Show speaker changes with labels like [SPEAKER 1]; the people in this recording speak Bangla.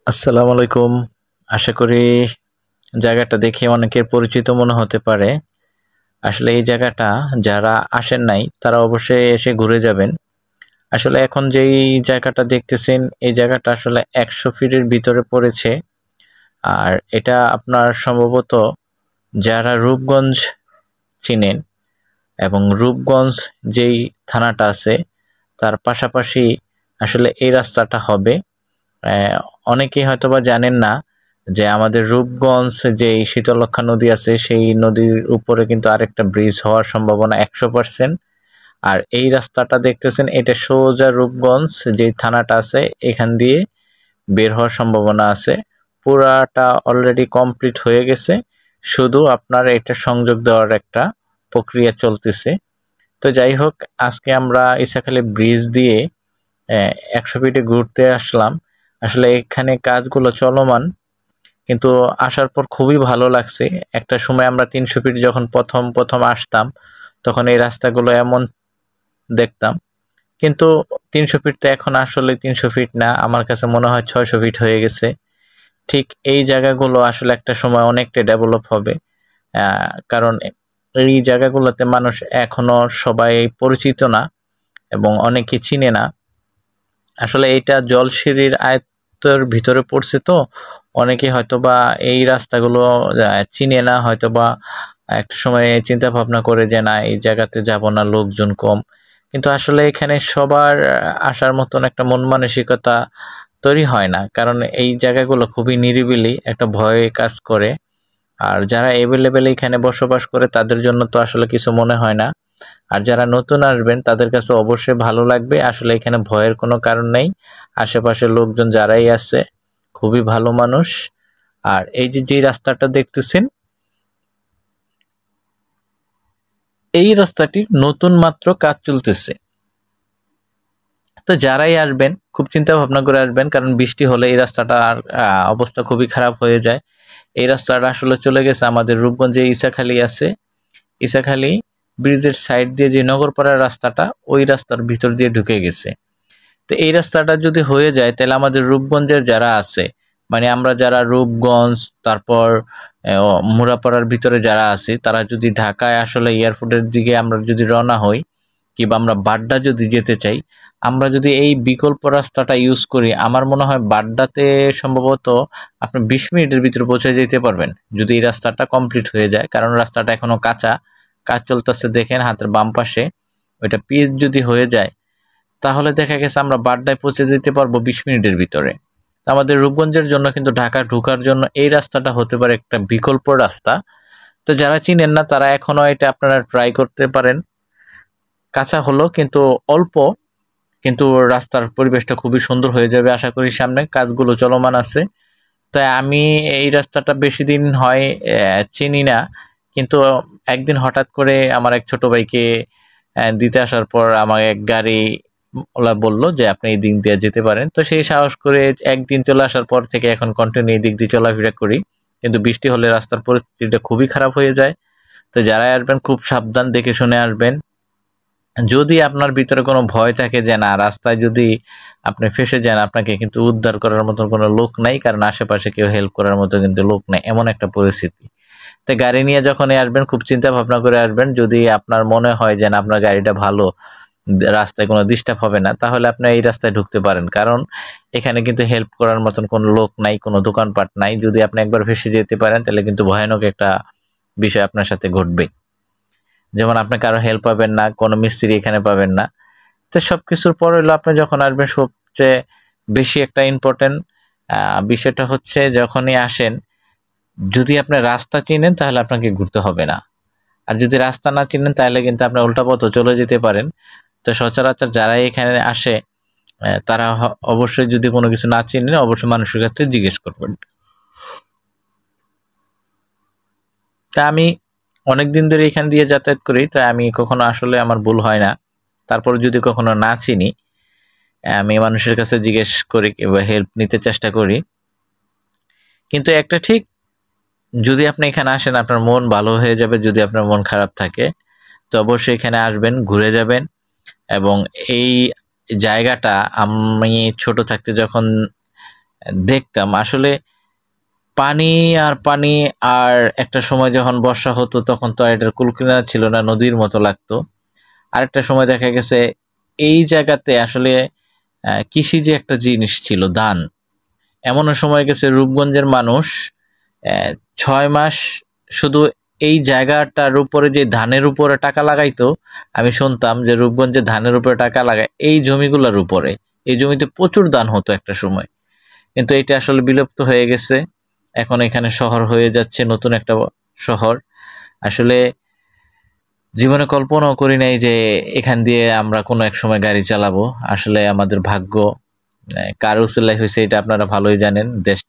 [SPEAKER 1] আসসালামু আলাইকুম। আশা করি জায়গাটা দেখে অনেকের পরিচিত মনে হতে পারে। আসলে এই জায়গাটা যারা আসেন নাই তারা অবশ্যই এসে ঘুরে যাবেন। আসলে এখন যেই জায়গাটা দেখতেছেন এই জায়গাটা আসলে ১০০ ফিটের ভিতরে পড়েছে। আর এটা আপনার সম্ভবত যারা রূপগঞ্জ চিনেন এবং রূপগঞ্জ যেই থানাটা আছে তার পাশাপাশি আসলে এই রাস্তাটা হবে। অ্যা অনেকেই হয়তোবা জানেন না যে আমাদের রূপগঞ্জ যেই শীতলক্ষ্যা নদী আছে সেই নদীর উপরে কিন্তু আরেকটা ব্রিজ হওয়ার সম্ভাবনা ১০০%। আর এই রাস্তাটা দেখতেছেন এটা সোজা রূপগঞ্জ যেই থানাটা আছে এখান দিয়ে বের হওয়ার সম্ভাবনা আছে। পুরাটা অলরেডি কমপ্লিট হয়ে গেছে। শুধু আপনার এটা সংযোগ দেওয়ার একটা প্রক্রিয়া চলতেছে। তো যাই হোক আজকে আমরা ইসাখালী ব্রিজ দিয়ে ১০০ ফিটে ঘুরতে আসলাম। আসলে এখানে কাজগুলো চলমান, কিন্তু আসার পর খুবই ভালো লাগছে। একটা সময় আমরা ৩০০ ফিট যখন প্রথম আসতাম তখন এই রাস্তাগুলো এমন দেখতাম, কিন্তু ৩০০ ফিট তো এখন আসলে ৩০০ ফিট না, আমার কাছে মনে হয় ৬০০ ফিট হয়ে গেছে। ঠিক এই জায়গাগুলো আসলে একটা সময় অনেকটা ডেভেলপ হবে, কারণ এই জায়গাগুলোতে মানুষ এখনো সবাই পরিচিত না এবং অনেকে চিনে না। আসলে এটা জলসিঁড়ির আয়ত্তের ভিতরে পড়ছে, তো অনেকে হয়তোবা এই রাস্তাগুলো চিনে না, হয়তোবা একটা সময় চিন্তা ভাবনা করে যে না এই জায়গাতে যাব না, লোকজন কম। কিন্তু আসলে এখানে সবার আসার মতন একটা মন মানসিকতা তৈরি হয় না, কারণ এই জায়গাগুলো খুবই নিরিবিলি, একটা ভয় কাজ করে। আর যারা এভেলেবেল এখানে বসবাস করে তাদের জন্য তো আসলে কিছু মনে হয় না। আর যারা নতুন আসবেন তাদের কাছে অবশ্যই ভালো লাগবে। আসলে এখানে ভয়ের কোনো কারণ নেই। আশেপাশের লোকজন যারাই আছে খুবই ভালো মানুষ। আর এই যে রাস্তাটা দেখতেছেন এই রাস্তাটি নতুন মাত্র কাজ চলতেছে। তো যারাই আসবেন খুব চিন্তা ভাবনা করে আসবেন, কারণ বৃষ্টি হলে এই রাস্তাটার অবস্থা খুবই খারাপ হয়ে যায়। এই রাস্তাটা আসলে চলে গেছে আমাদের রূপগঞ্জে ইসাখালী আছে, ইসাখালী ব্রিজের সাইড দিয়ে যে নগরপাড়ার রাস্তাটা ওই রাস্তার ভিতর দিয়ে ঢুকে গেছে। তো এই রাস্তাটা যদি হয়ে যায় তাহলে আমাদের রূপগঞ্জের যারা আছে, মানে আমরা যারা রূপগঞ্জ তারপর মুরাপাড়ার ভিতরে যারা আছি তারা যদি ঢাকায় আসলে এয়ারপোর্টের দিকে আমরা যদি রওনা হই কিংবা আমরা বাড্ডা যদি যেতে চাই, আমরা যদি এই বিকল্প রাস্তাটা ইউজ করি আমার মনে হয় বাড্ডাতে সম্ভবত আপনি ২০ মিনিটের ভিতরে পৌঁছে যেতে পারবেন যদি এই রাস্তাটা কমপ্লিট হয়ে যায়, কারণ রাস্তাটা এখনো কাঁচা, কাজ চলতেছে দেখেন হাতের বাম পাশে। ওইটা পিচ যদি হয়ে যায় তাহলে দেখা গেছে আমরা বাড্ডায় পৌঁছে যেতে পারবো ২০ মিনিটের ভিতরে। আমাদের রূপগঞ্জের জন্য কিন্তু ঢাকা ঢোকার জন্য এই রাস্তাটা হতে পারে একটা বিকল্প রাস্তা। তো যারা চিনেন না তারা এখনো এটা আপনারা ট্রাই করতে পারেন। কাঁচা হলো কিন্তু অল্প, কিন্তু রাস্তার পরিবেশটা খুবই সুন্দর হয়ে যাবে আশা করি, সামনে কাজগুলো চলমান আছে। তাই আমি এই রাস্তাটা বেশি দিন হয় চিনি না, কিন্তু একদিন হঠাৎ করে আমার এক ছোট ভাইকে দিতে আসার পর আমার এক গাড়ি ওলা বলল যে আপনি এই দিক দিয়ে যেতে পারেন। তো সেই সাহস করে একদিন চলে আসার পর থেকে এখন কন্টিনিউ এই দিক দিয়ে চলাফেরা করি, কিন্তু বৃষ্টি হলে রাস্তার পরিস্থিতিটা খুবই খারাপ হয়ে যায়। তো যারা আসবেন খুব সাবধান দেখে শুনে আসবেন। যদি আপনার ভিতরে কোনো ভয় থাকে যে না রাস্তায় যদি আপনি ফেঁসে যান আপনাকে কিন্তু উদ্ধার করার মতন কোনো লোক নাই, কারণ আশেপাশে কেউ হেল্প করার মতো কিন্তু লোক নাই, এমন একটা পরিস্থিতি। তো গাড়ি নিয়ে যখনই আসবেন খুব চিন্তা ভাবনা করে আসবেন। যদি আপনার মনে হয় যে না আপনার গাড়িটা ভালো, রাস্তায় কোনো ডিস্টার্ব হবে না, তাহলে আপনি এই রাস্তায় ঢুকতে পারেন, কারণ এখানে কিন্তু হেল্প করার মতন কোনো লোক নাই, কোনো দোকানপাট নাই। যদি আপনি একবার ফেঁসে যেতে পারেন তাহলে কিন্তু ভয়ানক একটা বিষয় আপনার সাথে ঘটবে, যেমন আপনি কারো হেল্প পাবেন না, কোনো মিস্ত্রি এখানে পাবেন না। তো সবকিছুর পর হলো আপনি যখন আসবেন সবচেয়ে বেশি একটা ইম্পর্টেন্ট বিষয়টা হচ্ছে যখনই আসেন যদি আপনি রাস্তা চিনেন তাহলে আপনাকে ঘুরতে হবে না, আর যদি রাস্তা না চিনেন তাহলে কিন্তু আপনি উল্টা পথে চলে যেতে পারেন। তো সচরাচর যারা এখানে আসে তারা অবশ্যই যদি কোনো কিছু না চিনেন অবশ্যই মানুষের কাছে জিজ্ঞেস করবেন। তা আমি অনেকদিন ধরে এখান দিয়ে যাতায়াত করি, তাই আমি কখনো আসলে আমার ভুল হয় না। তারপর যদি কখনো না চিনি আমি মানুষের কাছে জিজ্ঞেস করি কিংবা হেল্প নিতে চেষ্টা করি। কিন্তু একটা ঠিক, যদি আপনি এখানে আসেন আপনার মন ভালো হয়ে যাবে। যদি আপনার মন খারাপ থাকে তো অবশ্যই এখানে আসবেন, ঘুরে যাবেন। এবং এই জায়গাটা আমি ছোট থাকতে যখন দেখতাম আসলে পানি আর পানি। আর একটা সময় যখন বর্ষা হতো তখন তো আর এটার কুলকিনারা ছিল না, নদীর মতো লাগতো। আরেকটা সময় দেখা গেছে এই জায়গাতে আসলে কৃষি যে একটা জিনিস ছিল, ধান, এমনও সময় গেছে রূপগঞ্জের মানুষ 6 মাস শুধু এই জায়গাটার উপরে যে ধানের উপরে টাকা লাগাইতো। আমি শুনতাম যে রূপগঞ্জে ধানের উপরে টাকা লাগায় এই জমিগুলোর উপরে। এই জমিতে প্রচুর ধান হতো একটা সময়, কিন্তু এটা আসলে বিলুপ্ত হয়ে গেছে। এখন এখানে শহর হয়ে যাচ্ছে, নতুন একটা শহর। আসলে জীবনে কল্পনাও করি নাই যে এখান দিয়ে আমরা কোনো এক সময় গাড়ি চালাবো। আসলে আমাদের ভাগ্য কার উসিলায় হয়েছে এটা আপনারা ভালোই জানেন। দেশটা